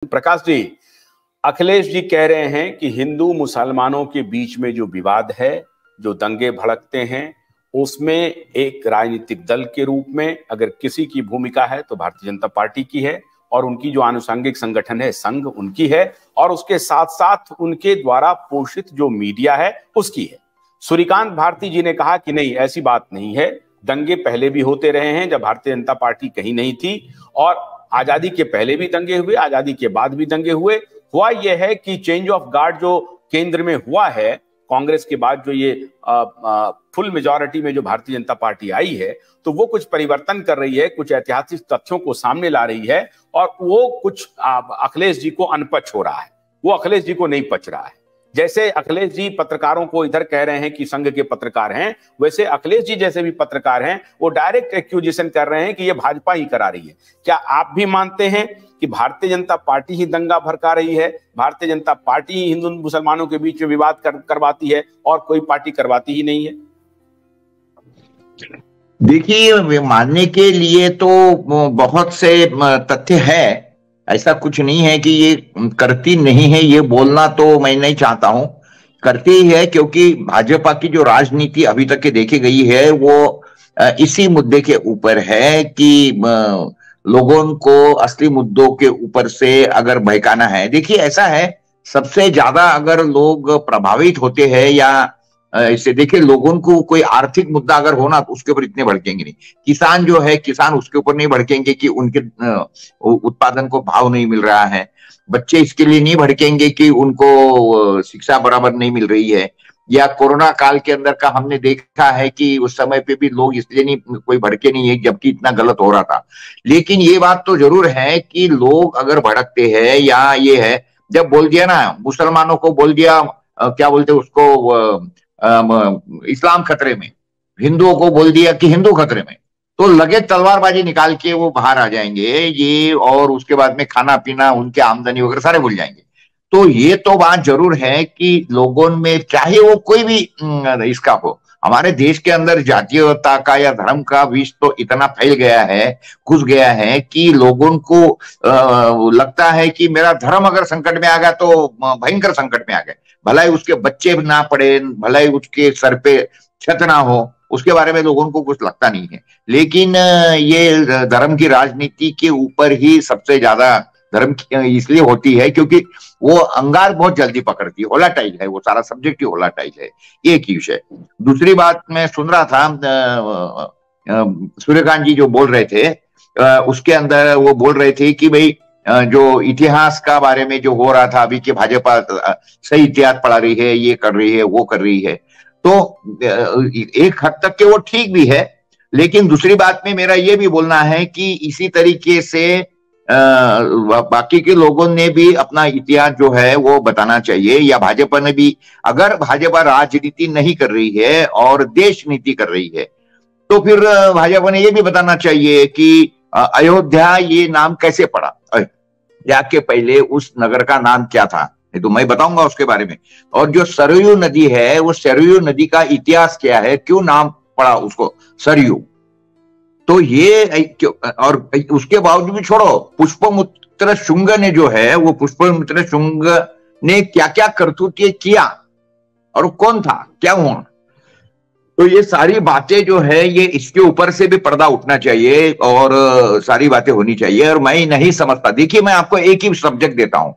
प्रकाश जी, अखिलेश जी कह रहे हैं कि हिंदू मुसलमानों के बीच में जो विवाद है, जो दंगे भड़कते हैं, उसमें एक राजनीतिक दल के रूप में अगर किसी की भूमिका है तो भारतीय जनता पार्टी की है, और उनकी जो आनुषंगिक संगठन है संघ उनकी है, और उसके साथ साथ उनके द्वारा पोषित जो मीडिया है उसकी है। सूर्यकांत भारती जी ने कहा कि नहीं, ऐसी बात नहीं है, दंगे पहले भी होते रहे हैं जब भारतीय जनता पार्टी कहीं नहीं थी, और आजादी के पहले भी दंगे हुए, आजादी के बाद भी दंगे हुए। हुआ यह है कि चेंज ऑफ गार्ड जो केंद्र में हुआ है, कांग्रेस के बाद जो ये फुल मेजॉरिटी में जो भारतीय जनता पार्टी आई है, तो वो कुछ परिवर्तन कर रही है, कुछ ऐतिहासिक तथ्यों को सामने ला रही है, और वो कुछ अखिलेश जी को अनपच हो रहा है, वो अखिलेश जी को नहीं पच रहा है। जैसे अखिलेश जी पत्रकारों को इधर कह रहे हैं कि संघ के पत्रकार हैं, वैसे अखिलेश जी जैसे भी पत्रकार हैं वो डायरेक्ट एक्यूजेशन कर रहे हैं कि ये भाजपा ही करा रही है। क्या आप भी मानते हैं कि भारतीय जनता पार्टी ही दंगा भड़का रही है, भारतीय जनता पार्टी ही हिंदू मुसलमानों के बीच में विवाद करवाती है, और कोई पार्टी करवाती ही नहीं है? देखिए, मानने के लिए तो बहुत से तथ्य है, ऐसा कुछ नहीं है कि ये करती नहीं है, ये बोलना तो मैं नहीं चाहता हूं, करती ही है, क्योंकि भाजपा की जो राजनीति अभी तक के देखी गई है वो इसी मुद्दे के ऊपर है कि लोगों को असली मुद्दों के ऊपर से अगर बहकाना है। देखिए, ऐसा है, सबसे ज्यादा अगर लोग प्रभावित होते हैं या इसे देखिए, लोगों को कोई आर्थिक मुद्दा अगर होना तो उसके ऊपर इतने भड़केंगे नहीं। किसान जो है, किसान उसके ऊपर नहीं भड़केंगे कि उनके उत्पादन को भाव नहीं मिल रहा है। बच्चे इसके लिए नहीं भड़केंगे कि उनको शिक्षा बराबर नहीं मिल रही है। या कोरोना काल के अंदर का हमने देखा है कि उस समय पे भी लोग इसलिए नहीं कोई भड़के नहीं है जबकि इतना गलत हो रहा था। लेकिन ये बात तो जरूर है कि लोग अगर भड़कते हैं, या ये है, जब बोल दिया ना, मुसलमानों को बोल दिया, क्या बोलते उसको, इस्लाम खतरे में, हिंदुओं को बोल दिया कि हिंदू खतरे में, तो लगे तलवारबाजी निकाल के वो बाहर आ जाएंगे ये, और उसके बाद में खाना पीना, उनके आमदनी वगैरह सारे भूल जाएंगे। तो ये तो बात जरूर है कि लोगों में, चाहे वो कोई भी इसका हो, हमारे देश के अंदर जातीयता का या धर्म का विष तो इतना फैल गया है, घुस गया है कि लोगों को लगता है कि मेरा धर्म अगर संकट में आ गया तो भयंकर संकट में आ गए, भला ही उसके बच्चे ना पढ़े, भला ही उसके सर पे छत ना हो, उसके बारे में लोगों को कुछ लगता नहीं है। लेकिन ये धर्म की राजनीति के ऊपर ही सबसे ज्यादा धर्म इसलिए होती है क्योंकि वो अंगार बहुत जल्दी पकड़ती है, होलाटाइल है, वो सारा सब्जेक्ट ही होलाटाइल है। एक ही विषय। दूसरी बात, मैं सुन रहा था सूर्यकांत जी जो बोल रहे थे, उसके अंदर वो बोल रहे थे कि भाई जो इतिहास का बारे में जो हो रहा था अभी कि भाजपा सही इतिहास पढ़ा रही है, ये कर रही है, वो कर रही है, तो एक हद तक के वो ठीक भी है। लेकिन दूसरी बात में मेरा ये भी बोलना है कि इसी तरीके से बाकी के लोगों ने भी अपना इतिहास जो है वो बताना चाहिए, या भाजपा ने भी, अगर भाजपा राजनीति नहीं कर रही है और देश नीति कर रही है, तो फिर भाजपा ने ये भी बताना चाहिए कि अयोध्या ये नाम कैसे पड़ा, जाके पहले उस नगर का नाम क्या था, नहीं तो मैं बताऊंगा उसके बारे में। और जो सरयू नदी है, वो सरयू नदी का इतिहास क्या है, क्यों नाम पड़ा उसको सरयू, तो ये, और उसके बावजूद भी छोड़ो, पुष्पमित्र शुंग ने जो है, वो पुष्पमित्र शुंग ने क्या क्या करतूतें किया और कौन था, क्या हुआ, तो ये सारी बातें जो है, ये इसके ऊपर से भी पर्दा उठना चाहिए और सारी बातें होनी चाहिए। और मैं नहीं समझता, देखिए मैं आपको एक ही सब्जेक्ट देता हूं।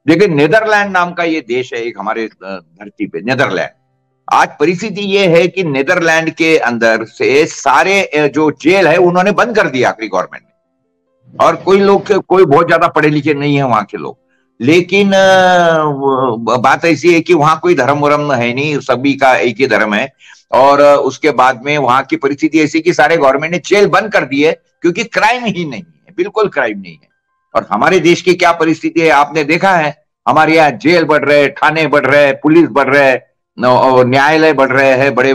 देखिए, नेदरलैंड नाम का ये देश है एक हमारे धरती पे, नेदरलैंड। आज परिस्थिति ये है कि नेदरलैंड के अंदर से सारे जो जेल है उन्होंने बंद कर दिया आखिरी गवर्नमेंट ने, और कोई लोग, कोई बहुत ज्यादा पढ़े लिखे नहीं है वहां के लोग, लेकिन बात ऐसी है कि वहां कोई धर्म वरम है नहीं, सभी का एक ही धर्म है। और उसके बाद में वहां की परिस्थिति ऐसी कि सारे गवर्नमेंट ने जेल बंद कर दिए क्योंकि क्राइम ही नहीं है, बिल्कुल क्राइम नहीं है। और हमारे देश की क्या परिस्थिति है आपने देखा है, हमारे यहाँ जेल बढ़ रहे, थाने बढ़ रहे, पुलिस बढ़ रहे, और न्यायालय बढ़ रहे हैं, बड़े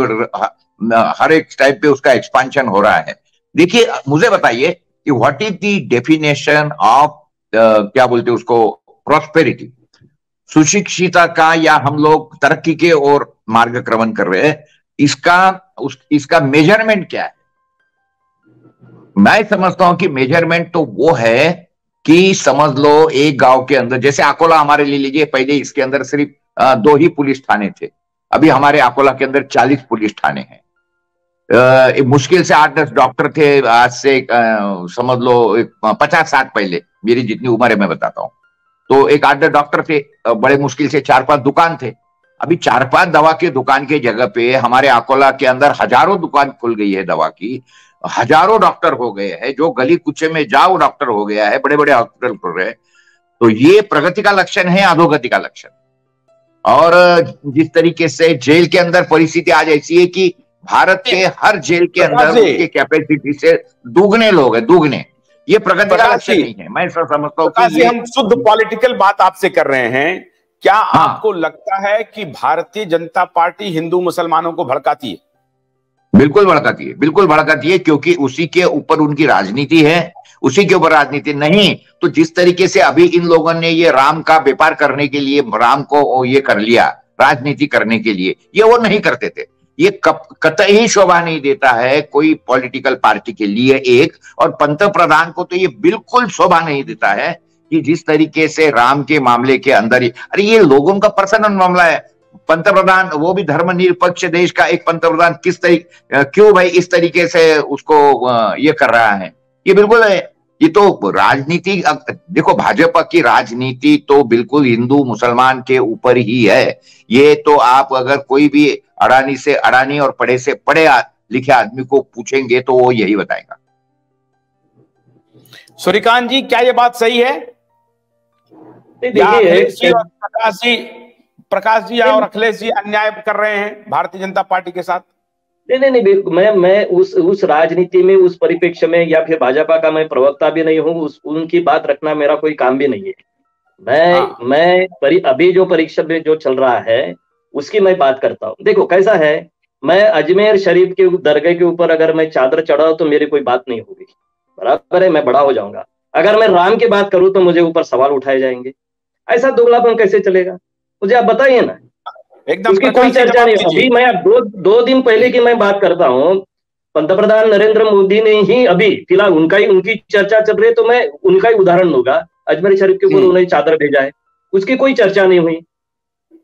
हर एक टाइप पे उसका एक्सपांशन हो रहा है। देखिए, मुझे बताइए कि what is the definition of क्या बोलते हैं उसको, प्रॉस्पेरिटी, सुशिक्षिता का, या हम लोग तरक्की के ओर मार्गक्रमण कर रहे हैं, इसका मेजरमेंट क्या है? मैं समझता हूं कि मेजरमेंट तो वो है कि समझ लो एक गांव के अंदर, जैसे अकोला हमारे ले लीजिए, पहले इसके अंदर सिर्फ 2 ही पुलिस थाने थे, अभी हमारे अकोला के अंदर 40 पुलिस थाने हैं। मुश्किल से 8-10 डॉक्टर थे, आज से समझ लो 50 साल पहले, मेरी जितनी उम्र है मैं बताता हूँ, तो एक 8-10 डॉक्टर थे, बड़े मुश्किल से 4-5 दुकान थे। अभी 4-5 दवा के दुकान के जगह पे हमारे अकोला के अंदर हजारों दुकान खुल गई है दवा की, हजारों डॉक्टर हो गए हैं, जो गली कुचे में जाओ डॉक्टर हो गया है, बड़े बड़े हॉस्पिटल खुल रहे हैं। तो ये प्रगति का लक्षण है, अधोगति का लक्षण। और जिस तरीके से जेल के अंदर परिस्थिति आज ऐसी है कि भारत के हर जेल के अंदर उसकी कैपेसिटी से दुगने लोग हैं, दुगने। ये प्रगति का लक्षण नहीं है। मैं समझता हूँ कि हम शुद्ध पॉलिटिकल बात आपसे कर रहे हैं। क्या आपको लगता है कि भारतीय जनता पार्टी हिंदू मुसलमानों को भड़काती है? बिल्कुल भड़काती है, बिल्कुल भड़काती है, क्योंकि उसी के ऊपर उनकी राजनीति है, उसी के ऊपर राजनीति नहीं तो जिस तरीके से अभी इन लोगों ने ये राम का व्यापार करने के लिए राम को ये कर लिया, राजनीति करने के लिए, ये वो नहीं करते थे। ये कतई शोभा नहीं देता है कोई पॉलिटिकल पार्टी के लिए एक, और पंत प्रधान को तो ये बिल्कुल शोभा नहीं देता है कि जिस तरीके से राम के मामले के अंदर ही, अरे ये लोगों का पर्सनल मामला है। पंत प्रधान, वो भी धर्मनिरपेक्ष देश का एक पंत प्रधान, किस तरीके, क्यों भाई इस तरीके से उसको ये कर रहा है? ये बिल्कुल है, ये तो राजनीति। देखो भाजपा की राजनीति तो बिल्कुल हिंदू मुसलमान के ऊपर ही है। ये तो आप अगर कोई भी अडानी से अडानी और पढ़े से पढ़े लिखे आदमी को पूछेंगे तो वो यही बताएगा। सूर्यकांत जी, क्या ये बात सही है? प्रकाश जी और अखिलेश जी अन्याय कर रहे हैं भारतीय जनता पार्टी के साथ? नहीं, मैं उस राजनीति में, उस परिप्रेक्ष्य में, या फिर भाजपा का मैं प्रवक्ता भी नहीं हूँ, उनकी बात रखना मेरा कोई काम भी नहीं है। मैं अभी जो परीक्षा में जो चल रहा है उसकी मैं बात करता हूँ। देखो कैसा है, मैं अजमेर शरीफ के दरगाह के ऊपर अगर मैं चादर चढ़ाऊं तो मेरी कोई बात नहीं होगी, बराबर है, मैं बड़ा हो जाऊंगा। अगर मैं राम की बात करूं तो मुझे ऊपर सवाल उठाए जाएंगे। ऐसा दोगलापन कैसे चलेगा? मुझे आप बताइए ना। एकदम उसकी कोई चर्चा नहीं। अभी मैं दो दिन पहले की मैं बात करता हूँ, पंतप्रधान नरेंद्र मोदी ने ही अभी फिलहाल उनकी चर्चा चल रही है, तो मैं उनका ही उदाहरण दूंगा। अजमेर शरीफ के ऊपर उन्होंने चादर भेजा है, उसकी कोई चर्चा नहीं हुई।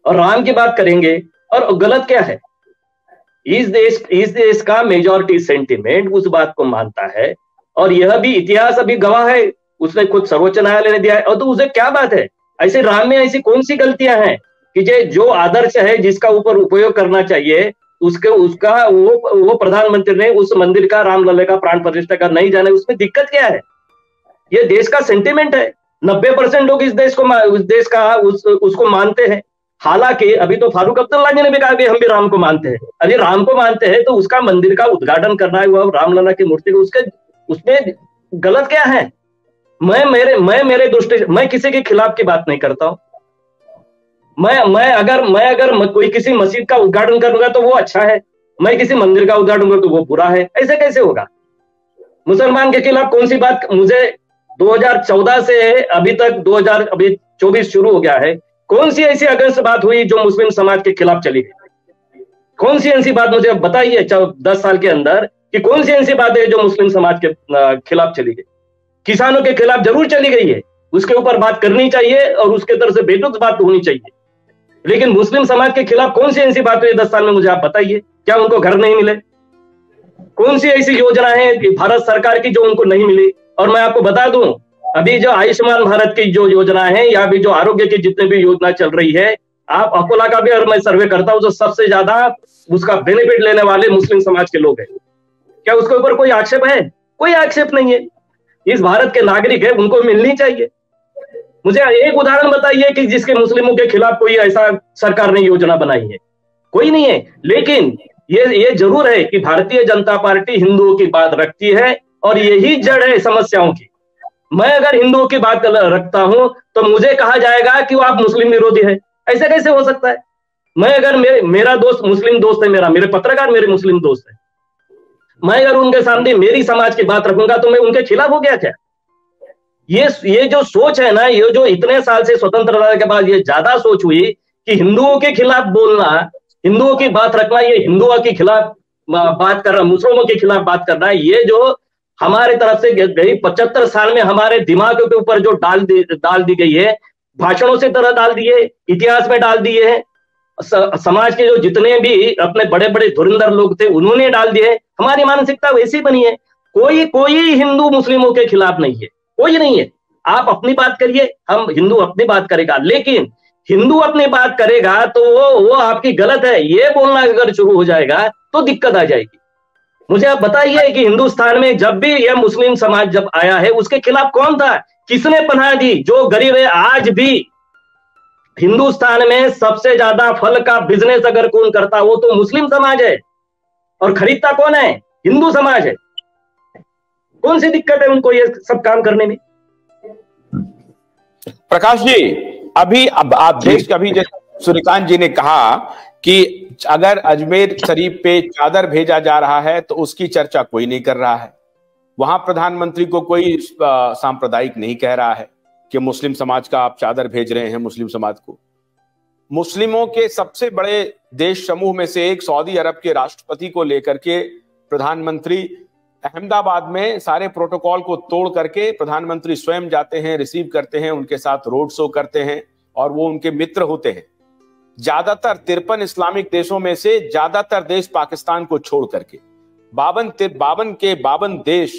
और राम की बात करेंगे, और गलत क्या है? इस देश का मेजॉरिटी सेंटिमेंट उस बात को मानता है, और यह भी इतिहास अभी गवाह है, उसने खुद सर्वोच्च न्यायालय ने दिया है। और तो उसे क्या बात है? ऐसे राम में ऐसी कौन सी गलतियां हैं कि जो आदर्श है, जिसका ऊपर उपयोग करना चाहिए, उसका वो प्रधानमंत्री ने उस मंदिर का, रामलला का प्राण प्रतिष्ठा का नहीं जाने, उसमें दिक्कत क्या है? ये देश का सेंटिमेंट है। 90% लोग इस देश का उसको मानते हैं। हालांकि अभी तो फारूक अब्दुल्ला जी ने भी कहा कि हम भी राम को मानते हैं। अरे राम को मानते हैं तो उसका मंदिर का उद्घाटन करना है, वो रामलला की मूर्ति को, उसमें गलत क्या है? मेरे दृष्टि से मैं किसी के खिलाफ की बात नहीं करता हूं। मैं अगर कोई किसी मस्जिद का उद्घाटन करूंगा तो वो अच्छा है, मैं किसी मंदिर का उद्घाटन करूंगा तो वो बुरा है। ऐसे कैसे होगा? मुसलमान के खिलाफ कौन सी बात? मुझे 2014 से अभी तक 2024 शुरू हो गया है, कौन सी ऐसी अगस्त बात हुई जो मुस्लिम समाज के खिलाफ चली गई? कौन सी ऐसी बात मुझे बताइए 10 साल के अंदर कि कौन सी ऐसी बात है जो मुस्लिम समाज के खिलाफ चली गई? किसानों के खिलाफ जरूर चली गई है, उसके ऊपर बात करनी चाहिए और उसके तरफ से बेतुक बात होनी चाहिए। लेकिन मुस्लिम समाज के खिलाफ कौन सी ऐसी बात हुई 10 साल में? मुझे आप बताइए। क्या उनको घर नहीं मिले? कौन सी ऐसी योजना है भारत सरकार की जो उनको नहीं मिली? और मैं आपको बता दूं, अभी जो आयुष्मान भारत की जो योजना है, या अभी जो आरोग्य की जितने भी योजना चल रही है, आप अकोला का भी और मैं सर्वे करता हूं, जो सबसे ज्यादा उसका बेनिफिट लेने वाले मुस्लिम समाज के लोग हैं। क्या उसके ऊपर कोई आक्षेप है? कोई आक्षेप नहीं है। इस भारत के नागरिक है, उनको मिलनी चाहिए। मुझे एक उदाहरण बताइए कि जिसके मुस्लिमों के खिलाफ कोई ऐसा सरकार ने योजना बनाई है? कोई नहीं है। लेकिन ये जरूर है कि भारतीय जनता पार्टी हिंदुओं की बात रखती है, और यही जड़ है समस्याओं की। मैं अगर हिंदुओं की बात रखता हूं तो मुझे कहा जाएगा कि वो आप मुस्लिम विरोधी है। ऐसा कैसे हो सकता है? मैं अगर मेरा दोस्त मुस्लिम दोस्त है, मेरे पत्रकार मेरे मुस्लिम दोस्त है, मैं अगर उनके सामने मेरी समाज की बात रखूंगा तो मैं उनके खिलाफ हो गया क्या? ये जो सोच है ना, ये जो इतने साल से स्वतंत्रता के बाद ये ज्यादा सोच हुई कि हिंदुओं के खिलाफ बोलना, हिंदुओं की बात रखना, ये हिंदुओं के खिलाफ बात करना, मुस्लिमों के खिलाफ बात करना, ये जो हमारे तरफ से गई 75 साल में हमारे दिमागों के ऊपर जो डाल दी गई है, भाषणों से तरह डाल दिए, इतिहास में डाल दिए है, समाज के जो जितने भी अपने बड़े बड़े धुरंधर लोग थे उन्होंने डाल दिए। हमारी मानसिकता वैसी बनी है। कोई हिंदू मुस्लिमों के खिलाफ नहीं है, कोई नहीं है। आप अपनी बात करिए, हम हिंदू अपनी बात करेगा, लेकिन हिंदू अपनी बात करेगा तो वो आपकी गलत है ये बोलना अगर शुरू हो जाएगा तो दिक्कत आ जाएगी। मुझे आप बताइए कि हिंदुस्तान में जब भी यह मुस्लिम समाज जब आया है उसके खिलाफ कौन था, किसने पनाह दी? जो गरीब है। आज भी हिंदुस्तान में सबसे ज्यादा फल का बिजनेस अगर कौन करता वो तो मुस्लिम समाज है, और खरीदता कौन है? हिंदू समाज है। कौन सी दिक्कत है उनको ये सब काम करने में? प्रकाश जी, अभी अब आप देश कभी जैसे सूर्यकांत जी ने कहा कि अगर अजमेर शरीफ पे चादर भेजा जा रहा है तो उसकी चर्चा कोई नहीं कर रहा है। वहां प्रधानमंत्री को कोई सांप्रदायिक नहीं कह रहा है कि मुस्लिम समाज का आप चादर भेज रहे हैं मुस्लिम समाज को। मुस्लिमों के सबसे बड़े देश समूह में से एक सऊदी अरब के राष्ट्रपति को लेकर के प्रधानमंत्री अहमदाबाद में सारे प्रोटोकॉल को तोड़ करके प्रधानमंत्री स्वयं जाते हैं, रिसीव करते हैं, उनके साथ रोड शो करते हैं और वो उनके मित्र होते हैं। ज्यादातर 53 इस्लामिक देशों में से ज्यादातर देश पाकिस्तान को छोड़ करके 52 देश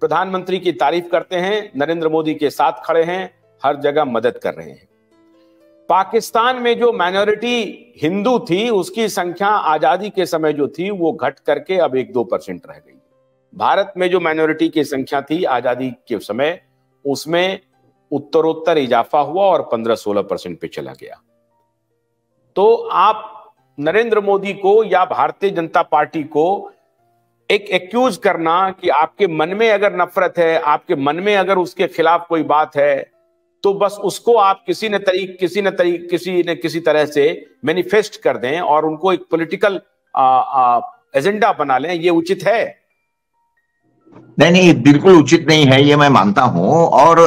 प्रधानमंत्री की तारीफ करते हैं, नरेंद्र मोदी के साथ खड़े हैं, हर जगह मदद कर रहे हैं। पाकिस्तान में जो माइनॉरिटी हिंदू थी उसकी संख्या आजादी के समय जो थी वो घट करके अब 1-2% रह गई। भारत में जो माइनॉरिटी की संख्या थी आजादी के समय उसमें उत्तरोत्तर इजाफा हुआ और 15-16% पे चला गया। तो आप नरेंद्र मोदी को या भारतीय जनता पार्टी को एक एक्यूज करना कि आपके मन में अगर नफरत है, आपके मन में अगर उसके खिलाफ कोई बात है तो बस उसको आप किसी न किसी तरह से मैनिफेस्ट कर दें और उनको एक पॉलिटिकल एजेंडा बना लें, ये उचित है? नहीं, बिल्कुल उचित नहीं है, ये मैं मानता हूं। और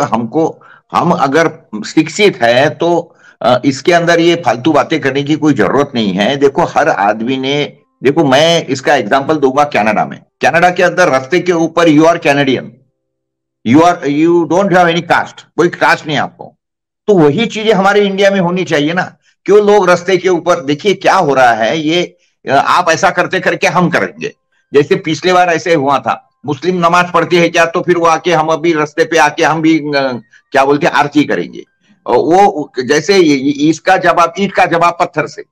हम अगर शिक्षित है तो इसके अंदर ये फालतू बातें करने की कोई जरूरत नहीं है। देखो, हर आदमी ने, देखो मैं इसका एग्जांपल दूंगा कनाडा में। कनाडा के अंदर रास्ते के ऊपर you are Canadian, you don't have any caste, कोई कास्ट नहीं आपको। तो वही चीजें हमारे इंडिया में होनी चाहिए ना। क्यों लोग रास्ते के ऊपर, देखिए क्या हो रहा है, ये आप ऐसा करते करके हम करेंगे। जैसे पिछले बार ऐसे हुआ था, मुस्लिम नमाज पढ़ते हैं क्या, तो फिर वो आके हम अभी रास्ते पे आके हम भी क्या बोलते हैं आरती करेंगे। वो जैसे इसका जवाब ईंट का जवाब पत्थर से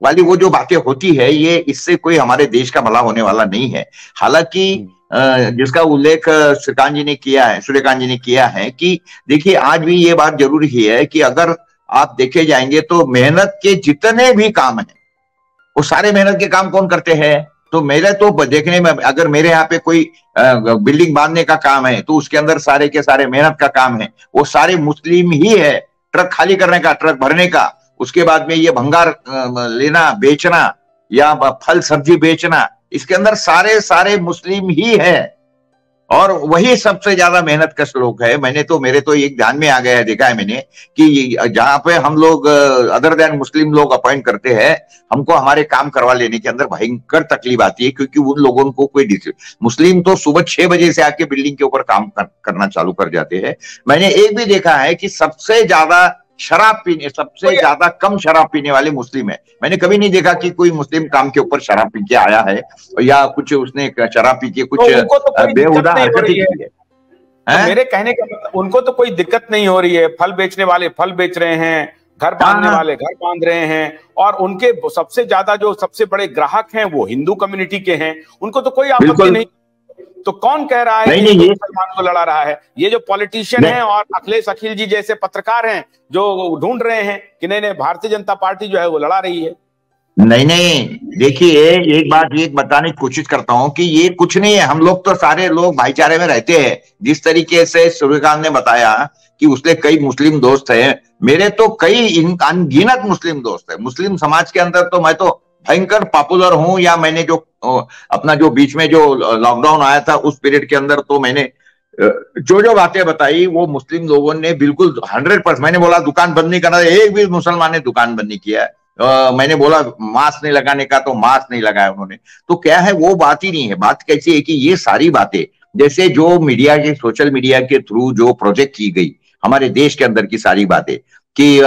वाली वो जो बातें होती है, ये इससे कोई हमारे देश का भला होने वाला नहीं है। हालांकि जिसका उल्लेख सूर्यकांत जी ने किया है कि देखिए आज भी ये बात जरूरी है कि अगर आप देखे जाएंगे तो मेहनत के जितने भी काम हैं वो सारे मेहनत के काम कौन करते हैं? तो मेरे तो देखने में, अगर मेरे यहाँ पे कोई बिल्डिंग बांधने का काम है तो उसके अंदर सारे के सारे मेहनत का काम है, वो सारे मुस्लिम ही है। ट्रक खाली करने का, ट्रक भरने का, उसके बाद में ये भंगार लेना, बेचना या फल सब्जी बेचना, इसके अंदर सारे मुस्लिम ही है और वही सबसे ज्यादा मेहनत कश लोग है। मेरे तो एक ध्यान में आ गया है, देखा है मैंने कि जहां पे हम लोग अदर देन मुस्लिम लोग अपॉइंट करते हैं, हमको हमारे काम करवा लेने के अंदर भयंकर तकलीफ आती है, क्योंकि उन लोगों को कोई मुस्लिम तो सुबह 6 बजे से आके बिल्डिंग के ऊपर काम करना चालू कर जाते हैं। मैंने एक भी देखा है कि सबसे ज्यादा कम शराब पीने वाले मुस्लिम है। मैंने कभी नहीं देखा कि कोई मुस्लिम काम के ऊपर शराब पी के आया है या कुछ उसने शराब पी के कुछ बेहुदा हरकत की है। मेरे कहने का मतलब, उनको तो कोई दिक्कत नहीं हो रही है। फल बेचने वाले फल बेच रहे हैं, घर बांधने वाले घर बांध रहे हैं, और उनके सबसे ज्यादा जो सबसे बड़े ग्राहक हैं वो हिंदू कम्युनिटी के हैं, उनको तो कोई आपत्ति नहीं। तो कौन कह रहा है कि मुसलमान को लड़ा रहा है? ये जो पॉलिटिशियन हैं और अखिलेश अखिल जी जैसे पत्रकार हैं जो ढूंढ रहे हैं कि नहीं भारतीय जनता पार्टी जो है वो लड़ा रही है। नहीं, देखिए एक बात ये बताने की कोशिश करता हूं कि ये कुछ नहीं है। हम लोग तो सारे लोग भाईचारे में रहते हैं। जिस तरीके से सूर्यकांत ने बताया कि उसके कई मुस्लिम दोस्त हैं, मेरे तो कई अनगिनत मुस्लिम दोस्त है। मुस्लिम समाज के अंदर तो मैं तो भयंकर पॉपुलर हूं। या मैंने जो अपना जो बीच में जो लॉकडाउन आया था उस पीरियड के अंदर तो मैंने जो बातें बताई वो मुस्लिम लोगों ने बिल्कुल 100%। मैंने बोला दुकान बंद नहीं करना, एक भी मुसलमान ने दुकान बंद नहीं किया है। मैंने बोला मास्क नहीं लगाने का, तो मास्क नहीं लगाया उन्होंने। तो क्या है, वो बात ही नहीं है। बात कैसी है कि ये सारी बातें जैसे जो मीडिया के, सोशल मीडिया के थ्रू जो प्रोजेक्ट की गई हमारे देश के अंदर की सारी बातें, कि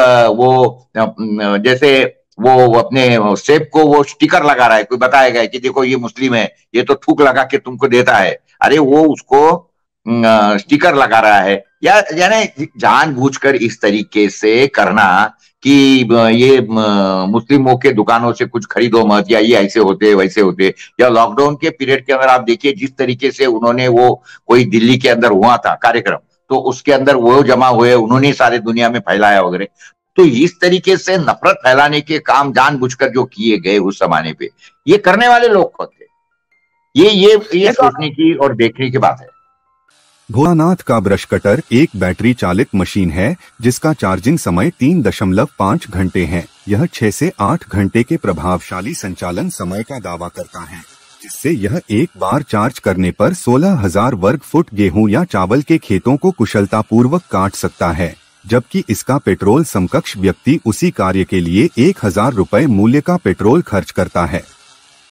जैसे वो अपने सेब को वो स्टिकर लगा रहा है, कोई बताएगा कि देखो ये मुस्लिम है, ये तो थूक लगा के तुमको देता है, अरे वो उसको स्टिकर लगा रहा है, या यानी जानबूझकर इस तरीके से करना कि ये मुस्लिमों के दुकानों से कुछ खरीदो मत, या ये ऐसे होते वैसे होते। या लॉकडाउन के पीरियड के अंदर आप देखिए जिस तरीके से उन्होंने वो कोई दिल्ली के अंदर हुआ था कार्यक्रम, तो उसके अंदर वो जमा हुए, उन्होंने सारे दुनिया में फैलाया वगैरह। तो इस तरीके से नफरत फैलाने के काम जानबूझकर जो किए गए उस जमाने पे, ये करने वाले लोग कौन थे, ये सोचने की और देखने की बात है। भोलानाथ का ब्रश कटर एक बैटरी चालित मशीन है जिसका चार्जिंग समय 3.5 घंटे है। यह 6 से 8 घंटे के प्रभावशाली संचालन समय का दावा करता है, जिससे यह एक बार चार्ज करने पर 16,000 वर्ग फुट गेहूं या चावल के खेतों को कुशलतापूर्वक काट सकता है, जबकि इसका पेट्रोल समकक्ष व्यक्ति उसी कार्य के लिए 1,000 रुपए मूल्य का पेट्रोल खर्च करता है।